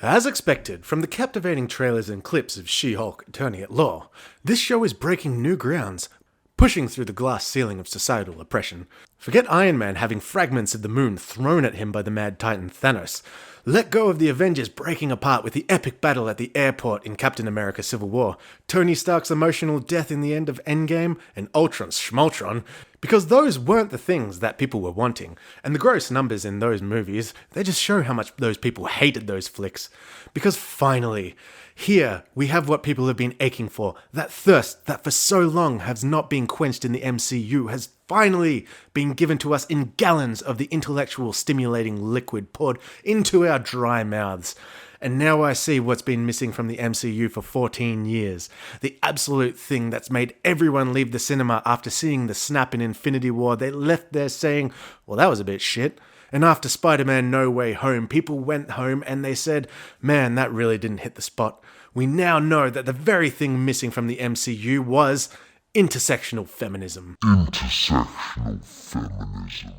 As expected, from the captivating trailers and clips of She-Hulk Attorney at Law, this show is breaking new grounds, pushing through the glass ceiling of societal oppression. Forget Iron Man having fragments of the moon thrown at him by the mad titan Thanos. Let go of the Avengers breaking apart with the epic battle at the airport in Captain America Civil War, Tony Stark's emotional death in the end of Endgame, and Ultron's schmaltron, because those weren't the things that people were wanting. And the gross numbers in those movies, they just show how much those people hated those flicks. Because finally, here we have what people have been aching for. That thirst that for so long has not been quenched in the MCU has finally been given to us in gallons of the intellectual stimulating liquid poured into our dry mouths. And now I see what's been missing from the MCU for 14 years. The absolute thing that's made everyone leave the cinema after seeing the snap in Infinity War. They left there saying, well, that was a bit shit. And after Spider-Man No Way Home, people went home and they said, man, that really didn't hit the spot. We now know that the very thing missing from the MCU was intersectional feminism. Intersectional feminism.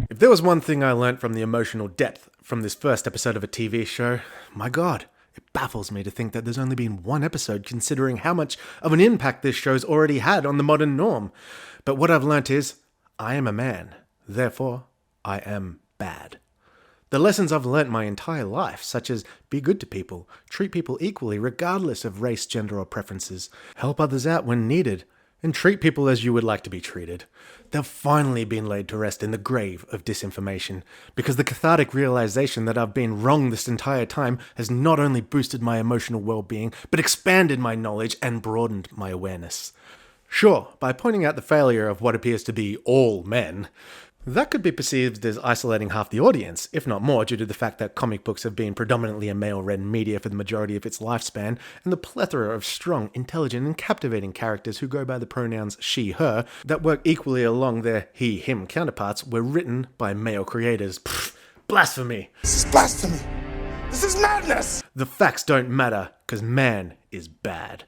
If there was one thing I learnt from the emotional depth from this first episode of a TV show, my God, it baffles me to think that there's only been one episode considering how much of an impact this show's already had on the modern norm. But what I've learnt is, I am a man, therefore I am bad. The lessons I've learnt my entire life, such as be good to people, treat people equally regardless of race, gender or preferences, help others out when needed, and treat people as you would like to be treated. They've finally been laid to rest in the grave of disinformation, because the cathartic realization that I've been wrong this entire time has not only boosted my emotional well-being, but expanded my knowledge and broadened my awareness. Sure, by pointing out the failure of what appears to be all men, that could be perceived as isolating half the audience, if not more, due to the fact that comic books have been predominantly a male-read media for the majority of its lifespan, and the plethora of strong, intelligent, and captivating characters who go by the pronouns she, her, that work equally along their he, him counterparts were written by male creators. Pfft, blasphemy! This is blasphemy! This is madness! The facts don't matter, because man is bad.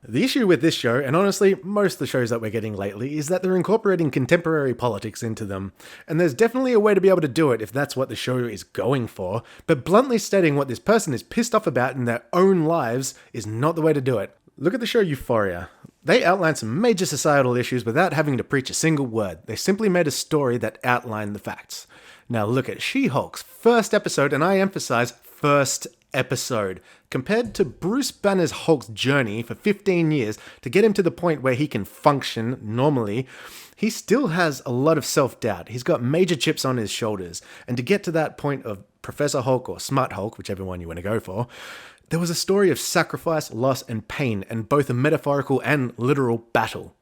The issue with this show, and honestly most of the shows that we're getting lately, is that they're incorporating contemporary politics into them. And there's definitely a way to be able to do it if that's what the show is going for, but bluntly stating what this person is pissed off about in their own lives is not the way to do it. Look at the show Euphoria. They outlined some major societal issues without having to preach a single word. They simply made a story that outlined the facts. Now look at She-Hulk's first episode, and I emphasize first episode, compared to Bruce Banner's Hulk's journey for 15 years to get him to the point where he can function normally. He still has a lot of self-doubt. He's got major chips on his shoulders. And to get to that point of Professor Hulk or Smart Hulk, whichever one you want to go for, there was a story of sacrifice, loss, and pain, and both a metaphorical and literal battle.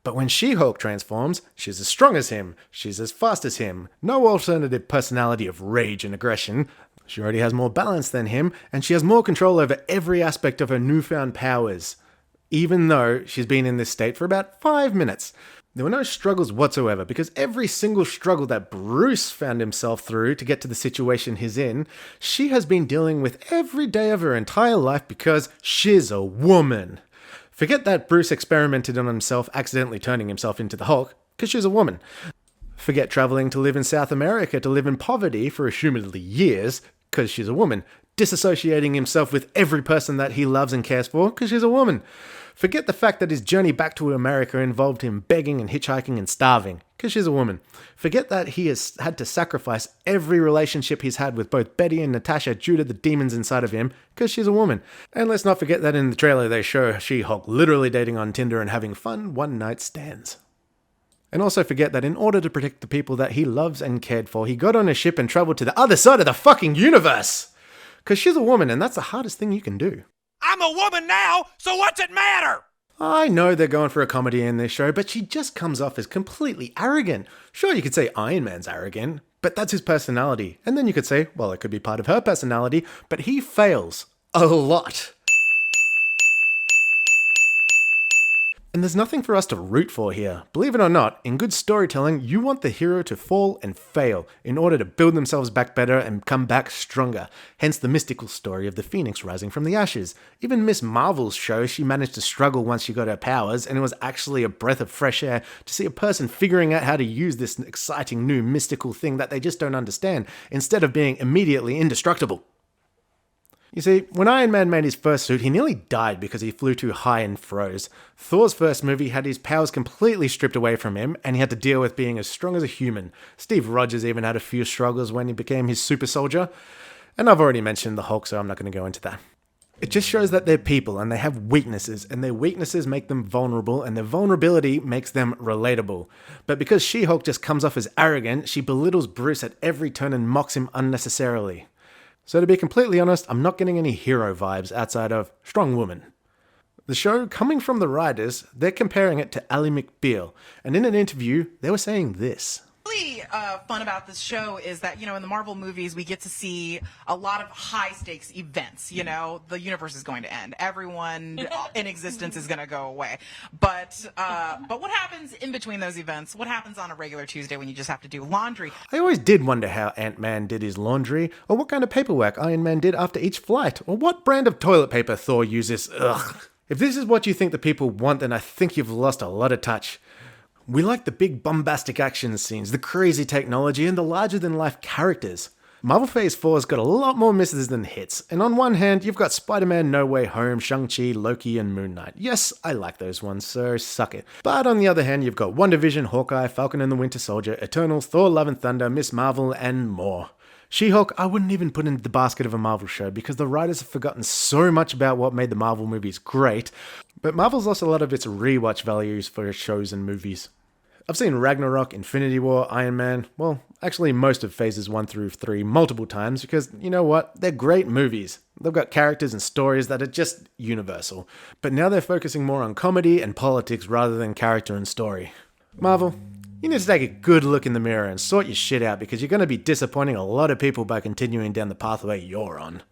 But when She-Hulk transforms, she's as strong as him, she's as fast as him, no alternative personality of rage and aggression. She already has more balance than him, and she has more control over every aspect of her newfound powers, even though she's been in this state for about 5 minutes. There were no struggles whatsoever, because every single struggle that Bruce found himself through to get to the situation he's in, she has been dealing with every day of her entire life because she's a woman. Forget that Bruce experimented on himself, accidentally turning himself into the Hulk, because she's a woman. Forget traveling to live in South America to live in poverty for assumedly years, because she's a woman. Disassociating himself with every person that he loves and cares for, because she's a woman. Forget the fact that his journey back to America involved him begging and hitchhiking and starving, because she's a woman. Forget that he has had to sacrifice every relationship he's had with both Betty and Natasha due to the demons inside of him, because she's a woman. And let's not forget that in the trailer they show She-Hulk literally dating on Tinder and having fun one-night stands. And also forget that in order to protect the people that he loves and cared for, he got on a ship and traveled to the other side of the fucking universe! Because she's a woman, and that's the hardest thing you can do. I'm a woman now, so what's it matter? I know they're going for a comedy in this show, but she just comes off as completely arrogant. Sure, you could say Iron Man's arrogant, but that's his personality. And then you could say, well, it could be part of her personality, but he fails a lot. And there's nothing for us to root for here. Believe it or not, in good storytelling, you want the hero to fall and fail in order to build themselves back better and come back stronger. Hence the mystical story of the phoenix rising from the ashes. Even Miss Marvel's show, she managed to struggle once she got her powers, and it was actually a breath of fresh air to see a person figuring out how to use this exciting new mystical thing that they just don't understand, instead of being immediately indestructible. You see, when Iron Man made his first suit, he nearly died because he flew too high and froze. Thor's first movie had his powers completely stripped away from him, and he had to deal with being as strong as a human. Steve Rogers even had a few struggles when he became his super soldier. And I've already mentioned the Hulk, so I'm not going to go into that. It just shows that they're people, and they have weaknesses, and their weaknesses make them vulnerable, and their vulnerability makes them relatable. But because She-Hulk just comes off as arrogant, she belittles Bruce at every turn and mocks him unnecessarily. So to be completely honest, I'm not getting any hero vibes outside of strong woman. The show, coming from the writers, they're comparing it to Ally McBeal, and in an interview, they were saying this. Really fun about this show is that, in the Marvel movies, we get to see a lot of high stakes events. The universe is going to end. Everyone in existence is going to go away. But what happens in between those events? What happens on a regular Tuesday when you just have to do laundry? I always did wonder how Ant-Man did his laundry, or what kind of paperwork Iron Man did after each flight, or what brand of toilet paper Thor uses. Ugh. If this is what you think the people want, then I think you've lost a lot of touch. We like the big bombastic action scenes, the crazy technology, and the larger-than-life characters. Marvel Phase 4's got a lot more misses than hits, and on one hand, you've got Spider-Man No Way Home, Shang-Chi, Loki, and Moon Knight. Yes, I like those ones, so suck it. But on the other hand, you've got WandaVision, Hawkeye, Falcon and the Winter Soldier, Eternals, Thor Love and Thunder, Miss Marvel, and more. She-Hulk, I wouldn't even put into the basket of a Marvel show because the writers have forgotten so much about what made the Marvel movies great, but Marvel's lost a lot of its rewatch values for its shows and movies. I've seen Ragnarok, Infinity War, Iron Man, well, actually most of phases 1 through 3 multiple times because, you know what, they're great movies. They've got characters and stories that are just universal. But now they're focusing more on comedy and politics rather than character and story. Marvel, you need to take a good look in the mirror and sort your shit out because you're going to be disappointing a lot of people by continuing down the pathway you're on.